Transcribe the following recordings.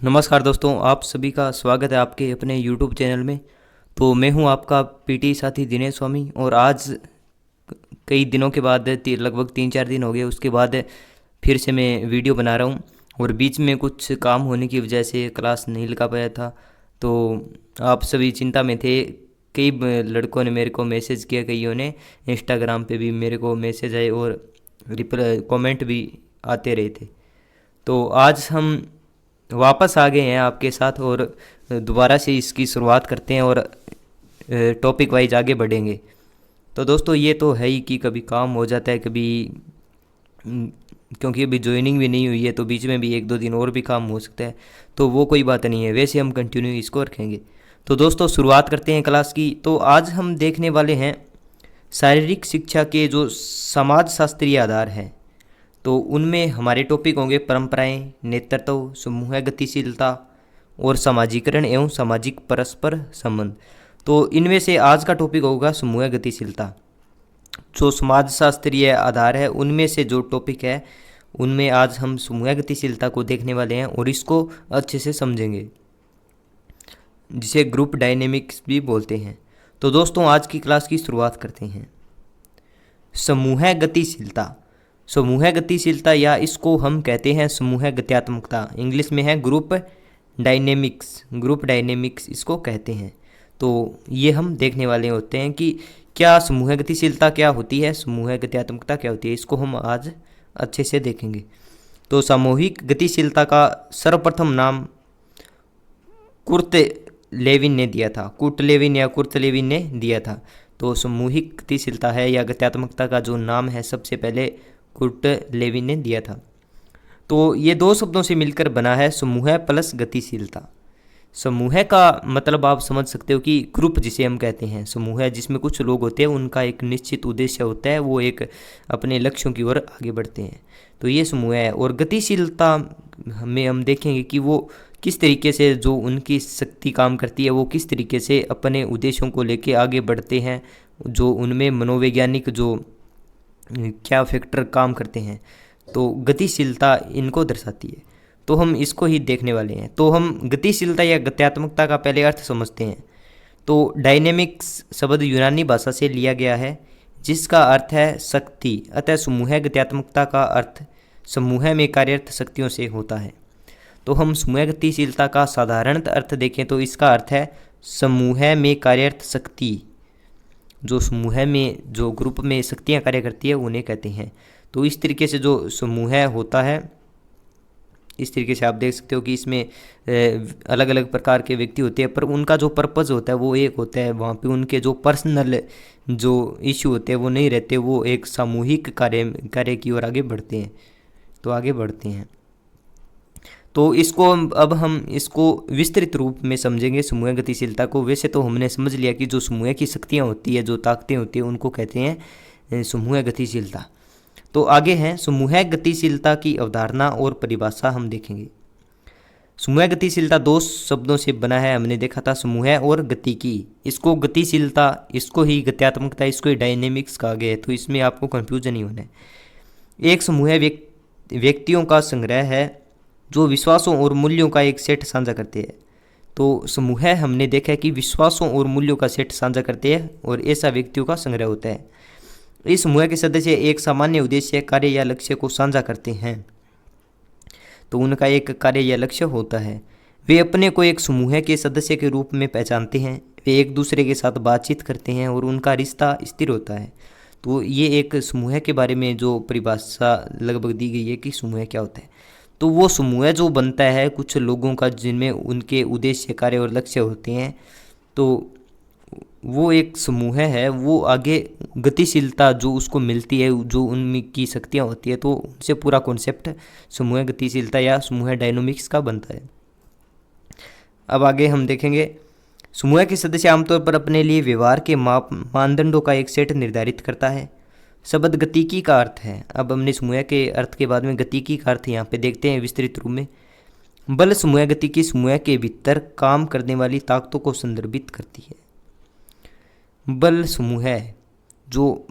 नमस्कार दोस्तों, आप सभी का स्वागत है आपके अपने YouTube चैनल में। तो मैं हूं आपका पीटी साथी दिनेश स्वामी और आज कई दिनों के बाद लगभग 3-4 दिन हो गए उसके बाद फिर से मैं वीडियो बना रहा हूं। और बीच में कुछ काम होने की वजह से क्लास नहीं लगा पाया था। तो आप सभी चिंता में थे। कई लड़कों ने मेरे को मैसेज किया, कईयों ने इंस्टाग्राम पे भी मेरे को मैसेज आए और रिप्लाई कमेंट भी आते रहे थे। तो आज हम वापस आ गए हैं आपके साथ और दोबारा से इसकी शुरुआत करते हैं और टॉपिक वाइज आगे बढ़ेंगे। तो दोस्तों, ये तो है ही कि कभी काम हो जाता है, कभी क्योंकि अभी ज्वाइनिंग भी नहीं हुई है तो बीच में भी 1-2 दिन और भी काम हो सकता है। तो वो कोई बात नहीं है, वैसे हम कंटिन्यू इसको रखेंगे। तो दोस्तों, शुरुआत करते हैं क्लास की। तो आज हम देखने वाले हैं शारीरिक शिक्षा के जो समाज शास्त्रीय आधार हैं। तो उनमें हमारे टॉपिक होंगे परंपराएं, नेतृत्व, समूह गतिशीलता और समाजीकरण एवं सामाजिक परस्पर संबंध। तो इनमें से आज का टॉपिक होगा समूह गतिशीलता। जो समाज शास्त्रीय आधार है उनमें से जो टॉपिक है उनमें आज हम समूह गतिशीलता को देखने वाले हैं और इसको अच्छे से समझेंगे, जिसे ग्रुप डायनेमिक्स भी बोलते हैं। तो दोस्तों, आज की क्लास की शुरुआत करते हैं। समूह गतिशीलता। समूह गतिशीलता या इसको हम कहते हैं समूह गत्यात्मकता, इंग्लिश में है ग्रुप डायनेमिक्स। ग्रुप डायनेमिक्स इसको कहते हैं। तो ये हम देखने वाले होते हैं कि क्या समूह गतिशीलता क्या होती है, समूह गत्यात्मकता क्या होती है, इसको हम आज अच्छे से देखेंगे। तो सामूहिक गतिशीलता का सर्वप्रथम नाम कुर्ट लेविन ने दिया था। कुर्ट लेविन या कुर्ट लेविन ने दिया था। तो सामूहिक गतिशीलता है या गत्यात्मकता का जो नाम है सबसे पहले कुर्ट लेविन ने दिया था। तो ये दो शब्दों से मिलकर बना है समूह प्लस गतिशीलता। समूह का मतलब आप समझ सकते हो कि ग्रुप जिसे हम कहते हैं, समूह जिसमें कुछ लोग होते हैं, उनका एक निश्चित उद्देश्य होता है, वो एक अपने लक्ष्यों की ओर आगे बढ़ते हैं। तो ये समूह है। और गतिशीलता में हम देखेंगे कि वो किस तरीके से जो उनकी शक्ति काम करती है, वो किस तरीके से अपने उद्देश्यों को लेके आगे बढ़ते हैं, जो उनमें मनोवैज्ञानिक जो क्या फैक्टर काम करते हैं। तो गतिशीलता इनको दर्शाती है। तो हम इसको ही देखने वाले हैं। तो हम गतिशीलता या गत्यात्मकता का पहले अर्थ समझते हैं। तो डायनेमिक्स शब्द यूनानी भाषा से लिया गया है, जिसका अर्थ है शक्ति। अतः समूह गत्यात्मकता का अर्थ समूह में कार्यरत शक्तियों से होता है। तो हम समूह गतिशीलता का साधारणतः अर्थ देखें तो इसका अर्थ है समूह में कार्यरत शक्ति। जो समूह में जो ग्रुप में शक्तियाँ कार्य करती है उन्हें कहते हैं। तो इस तरीके से जो समूह होता है, इस तरीके से आप देख सकते हो कि इसमें अलग अलग प्रकार के व्यक्ति होते हैं, पर उनका जो पर्पज़ होता है वो एक होता है। वहाँ पे उनके जो पर्सनल जो इश्यू होते हैं वो नहीं रहते, वो एक सामूहिक कार्य की ओर आगे बढ़ते हैं। तो आगे बढ़ते हैं। तो इसको अब हम इसको विस्तृत रूप में समझेंगे समूह गतिशीलता को। वैसे तो हमने समझ लिया कि जो समूह की शक्तियाँ होती है, जो ताकतें होती है, उनको कहते हैं समूह गतिशीलता। तो आगे हैं समूह गतिशीलता की अवधारणा और परिभाषा हम देखेंगे। समूह गतिशीलता दो शब्दों से बना है, हमने देखा था समूह और गतिकी। इसको गतिशीलता, इसको ही गत्यात्मकता, इसको ही डायनेमिक्स कहा गया है। तो इसमें आपको कन्फ्यूजन नहीं होना है। एक समूह व्यक्तियों का संग्रह है जो विश्वासों और मूल्यों का एक सेट साझा करते हैं। तो समूह हमने देखा है कि विश्वासों और मूल्यों का सेट साझा करते हैं और ऐसा व्यक्तियों का संग्रह होता है। इस समूह के सदस्य एक सामान्य उद्देश्य, कार्य या लक्ष्य को साझा करते हैं। तो उनका एक कार्य या लक्ष्य होता है। वे अपने को एक समूह के सदस्य के रूप में पहचानते हैं। वे एक दूसरे के साथ बातचीत करते हैं और उनका रिश्ता स्थिर होता है। तो ये एक समूह के बारे में जो परिभाषा लगभग दी गई है कि समूह क्या होता है। तो वो समूह जो बनता है कुछ लोगों का, जिनमें उनके उद्देश्य, कार्य और लक्ष्य होते हैं, तो वो एक समूह है। वो आगे गतिशीलता जो उसको मिलती है, जो उनकी शक्तियाँ होती है, तो उनसे पूरा कॉन्सेप्ट समूह गतिशीलता या समूह डायनामिक्स का बनता है। अब आगे हम देखेंगे समूह के सदस्य आमतौर पर अपने लिए व्यवहार के मानदंडों का एक सेट निर्धारित करता है। शब्द गतिकी का अर्थ है। अब हमने समूह के अर्थ के बाद में गतिकी का अर्थ यहाँ पे देखते हैं विस्तृत रूप में। बल समूह गतिकी समूह के भीतर काम करने वाली ताकतों को संदर्भित करती है। बल समूह जो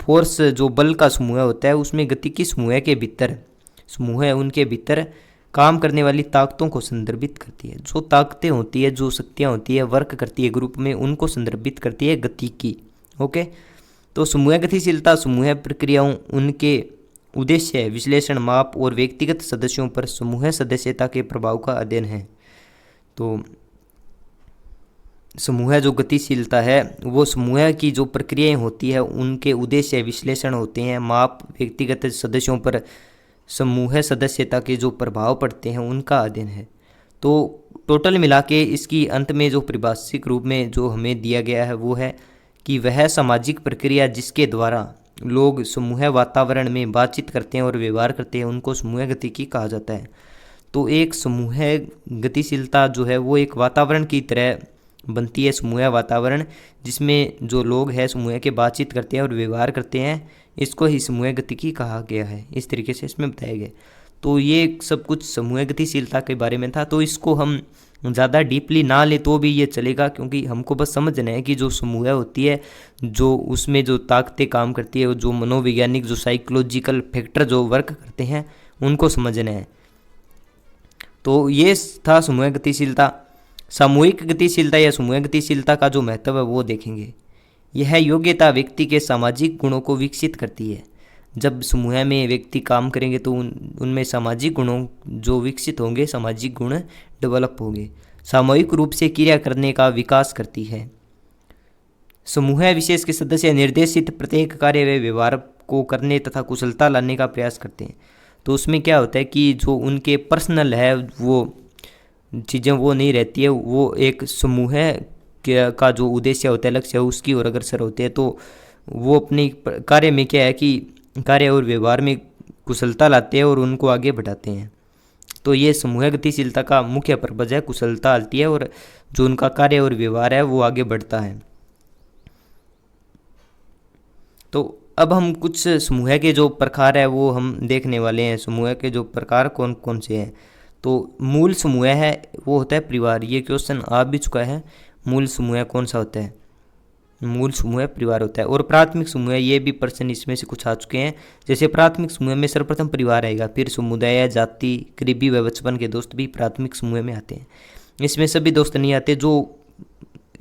फोर्स, जो बल का समूह होता है, उसमें गतिकी समूह के भीतर, समूह उनके भीतर काम करने वाली ताकतों को संदर्भित करती है। जो ताकतें होती है, जो शक्तियाँ होती है, वर्क करती है ग्रुप में, उनको संदर्भित करती है गति की। ओके, तो समूह गतिशीलता समूह प्रक्रियाओं, उनके उद्देश्य, विश्लेषण, माप और व्यक्तिगत सदस्यों पर समूह सदस्यता के प्रभाव का अध्ययन है। तो समूह जो गतिशीलता है वो समूह की जो प्रक्रियाएं होती है, उनके उद्देश्य, विश्लेषण होते हैं, माप, व्यक्तिगत सदस्यों पर समूह सदस्यता के जो प्रभाव पड़ते हैं उनका अध्ययन है। तो टोटल मिला के इसकी अंत में जो परिभाषिक रूप में जो हमें दिया गया है वो है कि वह सामाजिक प्रक्रिया जिसके द्वारा लोग समूह वातावरण में बातचीत करते हैं और व्यवहार करते हैं, उनको समूह गतिकी कहा जाता है। तो एक समूह गतिशीलता जो है वो एक वातावरण की तरह बनती है, समूह वातावरण जिसमें जो लोग हैं समूह के बातचीत करते हैं और व्यवहार करते हैं, इसको ही समूह गतिकी कहा गया है। इस तरीके से इसमें बताया गया। तो ये सब कुछ समूह गतिशीलता के बारे में था। तो इसको हम ज़्यादा डीपली ना ले तो भी ये चलेगा, क्योंकि हमको बस समझना है कि जो समूह होती है, जो उसमें जो ताकतें काम करती है, जो मनोवैज्ञानिक, जो साइकोलॉजिकल फैक्टर जो वर्क करते हैं, उनको समझना है। तो ये था समूह गतिशीलता। सामूहिक गतिशीलता या समूह गतिशीलता का जो महत्व है वो देखेंगे। यह योग्यता व्यक्ति के सामाजिक गुणों को विकसित करती है। जब समूह में व्यक्ति काम करेंगे तो उनमें सामाजिक गुणों जो विकसित होंगे, सामाजिक गुण डेवलप होंगे। सामूहिक रूप से क्रिया करने का विकास करती है। समूह विशेष के सदस्य निर्देशित प्रत्येक कार्य व व्यवहार को करने तथा कुशलता लाने का प्रयास करते हैं। तो उसमें क्या होता है कि जो उनके पर्सनल है वो चीज़ें वो नहीं रहती है, वो एक समूह का जो उद्देश्य होता है, लक्ष्य है, उसकी ओर अग्रसर होते हैं। तो वो अपने कार्य में क्या है कि कार्य और व्यवहार में कुशलता लाते हैं और उनको आगे बढ़ाते हैं। तो ये समूह गतिशीलता का मुख्य पर्पज है, कुशलता आती है और जो उनका कार्य और व्यवहार है वो आगे बढ़ता है। तो अब हम कुछ समूह के जो प्रकार है वो हम देखने वाले हैं। समूह के जो प्रकार कौन कौन से हैं। तो मूल समूह है वो होता है परिवार। ये क्वेश्चन आ भी चुका है, मूल समूह कौन सा होता है। मूल समूह परिवार होता है। और प्राथमिक समूह, ये भी प्रश्न इसमें से कुछ आ चुके हैं। जैसे प्राथमिक समूह में सर्वप्रथम परिवार आएगा, फिर समुदाय, जाति, करीबी व बचपन के दोस्त भी प्राथमिक समूह में आते हैं। इसमें सभी दोस्त नहीं आते, जो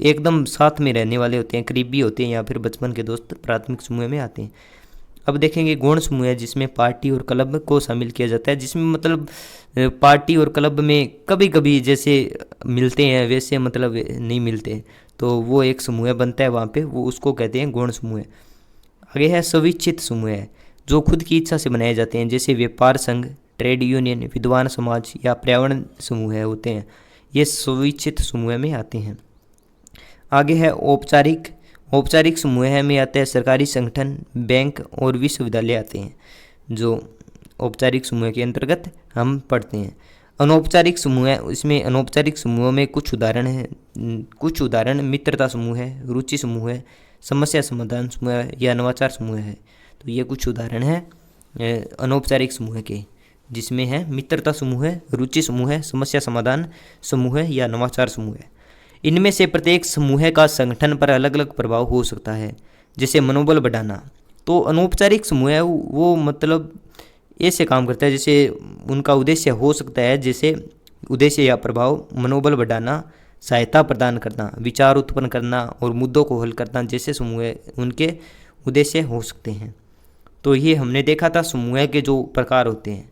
एकदम साथ में रहने वाले होते हैं, करीबी होते हैं, या फिर बचपन के दोस्त प्राथमिक समूह में आते हैं। अब देखेंगे गौण समूह है, जिसमें पार्टी और क्लब को शामिल किया जाता है। जिसमें मतलब पार्टी और क्लब में कभी कभी जैसे मिलते हैं, वैसे मतलब नहीं मिलते, तो वो एक समूह बनता है वहाँ पे, वो उसको कहते हैं गौण समूह। आगे है स्वेच्छित समूह है, जो खुद की इच्छा से बनाए जाते हैं, जैसे व्यापार संघ, ट्रेड यूनियन, विद्वान समाज या पर्यावरण समूह होते हैं। ये स्वेच्छित समूह में आते हैं। आगे है औपचारिक। औपचारिक समूह में आते हैं सरकारी संगठन, बैंक और विश्वविद्यालय आते हैं, जो औपचारिक समूह के अंतर्गत हम पढ़ते हैं। अनौपचारिक समूह है, इसमें अनौपचारिक समूह में कुछ उदाहरण हैं। कुछ उदाहरण मित्रता समूह है, रुचि समूह है, समस्या समाधान समूह है या नवाचार समूह है। तो ये कुछ उदाहरण हैं अनौपचारिक समूह के, जिसमें है मित्रता समूह है, रुचि समूह है, समस्या समाधान समूह है या नवाचार समूह है। इनमें से प्रत्येक समूह का संगठन पर अलग अलग प्रभाव हो सकता है, जैसे मनोबल बढ़ाना। तो अनौपचारिक समूह है वो मतलब ऐसे काम करता है, जैसे उनका उद्देश्य हो सकता है, जैसे उद्देश्य या प्रभाव मनोबल बढ़ाना, सहायता प्रदान करना, विचार उत्पन्न करना और मुद्दों को हल करना, जैसे समूह उनके उद्देश्य हो सकते हैं। तो ये हमने देखा था समूह के जो प्रकार होते हैं।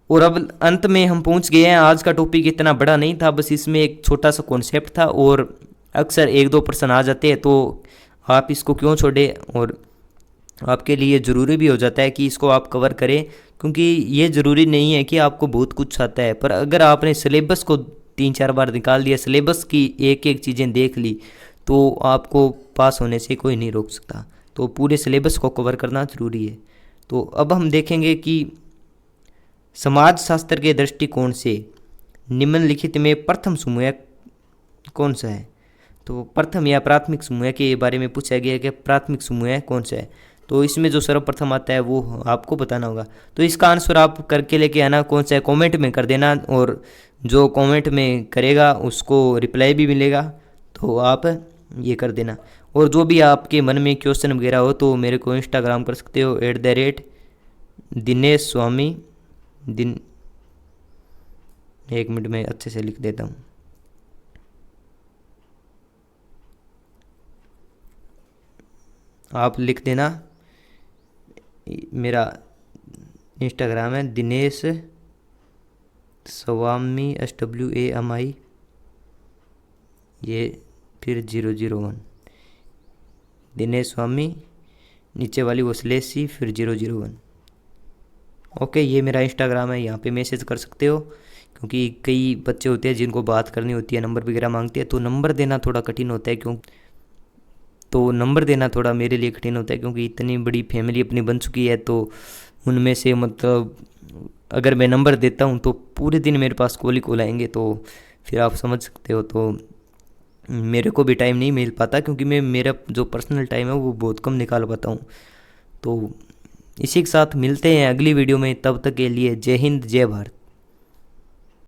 और अब अंत में हम पहुंच गए हैं। आज का टॉपिक इतना बड़ा नहीं था, बस इसमें एक छोटा सा कॉन्सेप्ट था और अक्सर एक दो प्रश्न आ जाते हैं, तो आप इसको क्यों छोड़े, और आपके लिए ज़रूरी भी हो जाता है कि इसको आप कवर करें, क्योंकि ये ज़रूरी नहीं है कि आपको बहुत कुछ आता है, पर अगर आपने सिलेबस को 3-4 बार निकाल दिया, सिलेबस की एक एक चीज़ें देख ली, तो आपको पास होने से कोई नहीं रोक सकता। तो पूरे सिलेबस को कवर करना ज़रूरी है। तो अब हम देखेंगे कि समाज शास्त्र के दृष्टिकोण से निम्नलिखित में प्रथम समूह कौन सा है। तो प्रथम या प्राथमिक समूह के बारे में पूछा गया है कि प्राथमिक समूह कौन सा है। तो इसमें जो सर्वप्रथम आता है वो आपको बताना होगा। तो इसका आंसर आप करके लेके आना, कौन सा है कमेंट में कर देना, और जो कमेंट में करेगा उसको रिप्लाई भी मिलेगा, तो आप ये कर देना। और जो भी आपके मन में क्वेश्चन वगैरह हो तो मेरे को इंस्टाग्राम कर सकते हो @दिनेश स्वामी 1 मिनट में अच्छे से लिख देता हूँ। आप लिख देना, मेरा इंस्टाग्राम है दिनेश स्वामी SWAMI, ये फिर 001 दिनेश स्वामी, नीचे वाली वो /C फिर 001। ओके, ये मेरा इंस्टाग्राम है, यहाँ पे मैसेज कर सकते हो। क्योंकि कई बच्चे होते हैं जिनको बात करनी होती है, नंबर वगैरह मांगते हैं, तो नंबर देना थोड़ा कठिन होता है, नंबर देना थोड़ा मेरे लिए कठिन होता है, क्योंकि इतनी बड़ी फैमिली अपनी बन चुकी है। तो उनमें से मतलब अगर मैं नंबर देता हूँ तो पूरे दिन मेरे पास कॉल ही कॉल आएंगे, तो फिर आप समझ सकते हो। तो मेरे को भी टाइम नहीं मिल पाता, क्योंकि मैं मेरा जो पर्सनल टाइम है वो बहुत कम निकाल पाता हूँ। तो इसी के साथ मिलते हैं अगली वीडियो में, तब तक के लिए जय हिंद जय भारत।